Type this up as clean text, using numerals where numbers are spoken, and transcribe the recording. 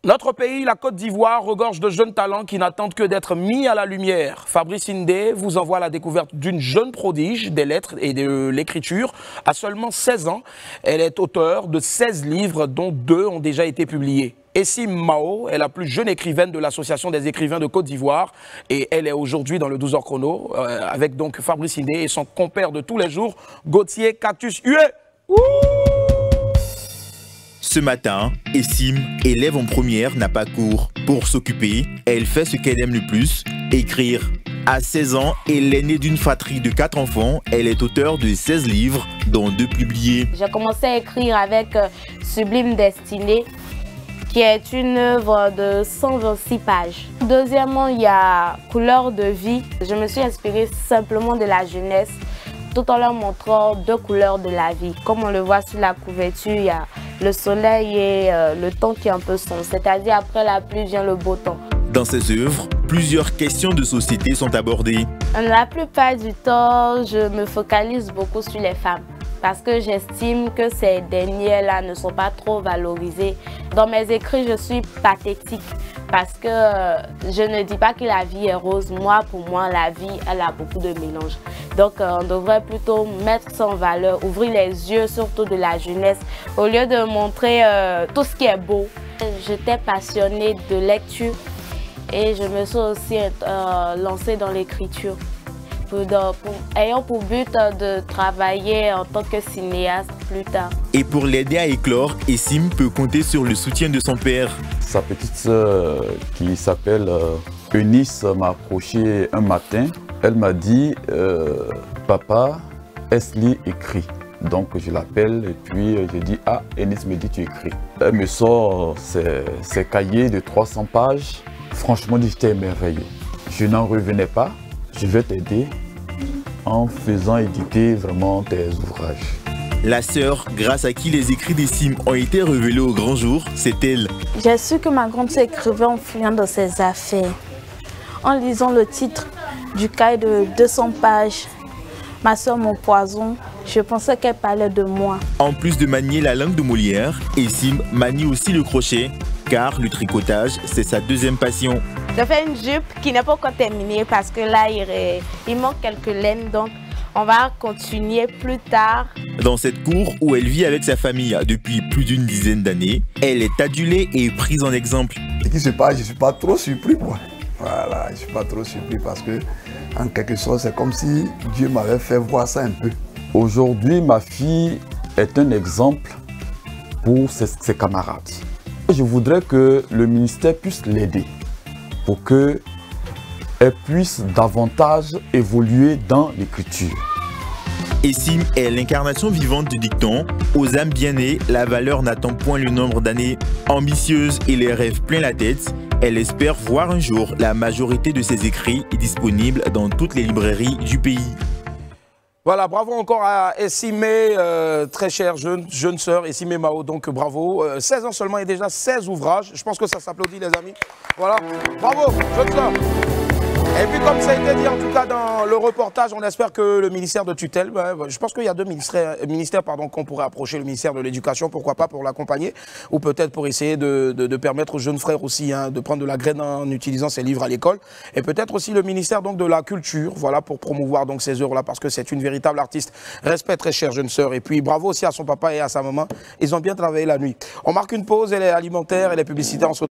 Notre pays, la Côte d'Ivoire, regorge de jeunes talents qui n'attendent que d'être mis à la lumière. Fabrice Ndé vous envoie à la découverte d'une jeune prodige des lettres et de l'écriture. À seulement 16 ans, elle est auteure de 16 livres dont 2 ont déjà été publiés. Essim Mao est la plus jeune écrivaine de l'Association des écrivains de Côte d'Ivoire et elle est aujourd'hui dans le 12h chrono avec donc Fabrice Ndé et son compère de tous les jours, Gauthier Cactus Hué. Ce matin, Essim, élève en première, n'a pas cours. Pour s'occuper, elle fait ce qu'elle aime le plus, écrire. À 16 ans, elle est née d'une fratrie de 4 enfants. Elle est auteure de 16 livres, dont 2 publiés. J'ai commencé à écrire avec Sublime Destinée, qui est une œuvre de 126 pages. Deuxièmement, il y a Couleur de vie. Je me suis inspirée simplement de la jeunesse, tout en leur montrant 2 couleurs de la vie. Comme on le voit sur la couverture, il y a le soleil et le temps qui est un peu sombre, c'est-à-dire après la pluie vient le beau temps. Dans ces œuvres, plusieurs questions de société sont abordées. La plupart du temps, je me focalise beaucoup sur les femmes parce que j'estime que ces dernières-là ne sont pas trop valorisées. Dans mes écrits, je suis pathétique parce que je ne dis pas que la vie est rose. Moi, pour moi, la vie, elle a beaucoup de mélanges. Donc, on devrait plutôt mettre ça en valeur, ouvrir les yeux, surtout de la jeunesse, au lieu de montrer tout ce qui est beau. J'étais passionnée de lecture et je me suis aussi lancée dans l'écriture, ayant pour but de travailler en tant que cinéaste plus tard. Et pour l'aider à éclore, Essim peut compter sur le soutien de son père. Sa petite sœur qui s'appelle Eunice m'a approché un matin. Elle m'a dit papa, Esli écrit. Donc je l'appelle et puis je dis ah, Eunice me dit tu écris. Elle me sort ses cahiers de 300 pages. Franchement, j'étais émerveillé. Je n'en revenais pas. Je vais t'aider en faisant éditer vraiment tes ouvrages. La sœur, grâce à qui les écrits d'Essim ont été révélés au grand jour, c'est elle. J'ai su que ma grande sœur écrivait en fouillant dans ses affaires. En lisant le titre du cahier de 200 pages, Ma sœur, mon poison, je pensais qu'elle parlait de moi. En plus de manier la langue de Molière, Essim manie aussi le crochet, car le tricotage, c'est sa deuxième passion. Je fais une jupe qui n'est pas encore terminée parce que là, il manque quelques laines, donc on va continuer plus tard. Dans cette cour où elle vit avec sa famille depuis plus d'une dizaine d'années, elle est adulée et prise en exemple. Ce qui se passe, je ne suis pas trop surpris, moi. Voilà, je ne suis pas trop surpris parce que, en quelque sorte, c'est comme si Dieu m'avait fait voir ça un peu. Aujourd'hui, ma fille est un exemple pour ses camarades. Je voudrais que le ministère puisse l'aider pour qu'elle puisse davantage évoluer dans l'écriture. Essim est l'incarnation vivante du dicton « Aux âmes bien nées, la valeur n'attend point le nombre d'années ». Ambitieuse et les rêves plein la tête, elle espère voir un jour la majorité de ses écrits disponibles dans toutes les librairies du pays. Voilà, bravo encore à Essim, très chère jeune sœur, Essim Mao, donc bravo. 16 ans seulement et déjà 16 ouvrages. Je pense que ça s'applaudit, les amis. Voilà, bravo, jeune sœur. Et puis comme ça a été dit en tout cas dans le reportage, on espère que le ministère de tutelle, je pense qu'il y a deux ministères qu'on pourrait approcher, le ministère de l'Éducation, pourquoi pas, pour l'accompagner, ou peut-être pour essayer de permettre aux jeunes frères aussi de prendre de la graine en utilisant ces livres à l'école, et peut-être aussi le ministère donc de la Culture, voilà, pour promouvoir donc ces œuvres-là, parce que c'est une véritable artiste. Respect, très chère jeune sœur, et puis bravo aussi à son papa et à sa maman, ils ont bien travaillé la nuit. On marque une pause, elle est alimentaire, elle est publicitaire,